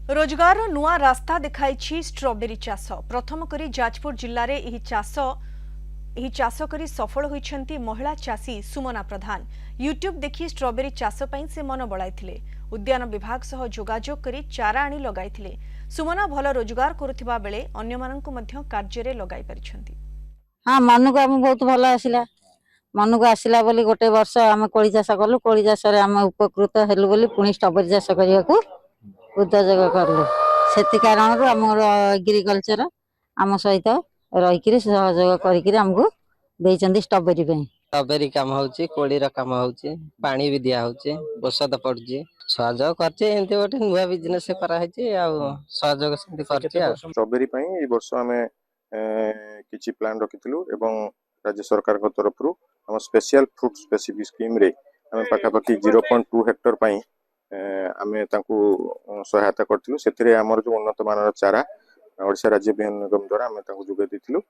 रोजगार नुआ रास्ता देखाई स्ट्रॉबेरी चाष प्रथम करी जाजपुर जिले में यह चाष करी सफल होइछंती महिला चाषी सुमना प्रधान। यूट्यूब देखि स्ट्रॉबेरी चाष पई से मन बळाइथिले। उद्यान विभाग सह जोगाजोग करी चारा आनी लगाइथिले। सुमना भल रोजगार करुथिबा बेले अन्य माननकु मध्य कार्य लगाई परिछंती। हाँ मन को आम बहुत भल आसला मन को आसला बोली गोटे वर्ष आम कोली चाष कलु कोली चाष आम उपकृत हेलु बोली पुणी स्ट्रॉबेरी चाष करने को उद्योग कलु से कारण आम एग्रिकल्चर आम सहित रहीकि सहयोग करमको स्ट्रॉबेरी स्ट्रॉबेरी काम होची कोड़ी काम होची पानी भी दिया होची औषध पड़ुची सहयोग करछे एंते गोटे नुआ बिजनेस करा हेची आ सहयोग सेंती करछे आ स्ट्रॉबेरी पई ए वर्ष हमें किछि प्लान रखिथिलु एवं राज्य सरकार को तरफ रु हम स्पेशल फ्रूट स्पेसिफिक स्कीम रे हम पाखापाखि 0.2 हेक्टर पई आमे तांकु सहायता करथिलु। सेथिरे हमर जो उन्नत मानर चारा ओडिशा राज्य बिहान निगम द्वारा आमे तांकु जोगे दिथिलु।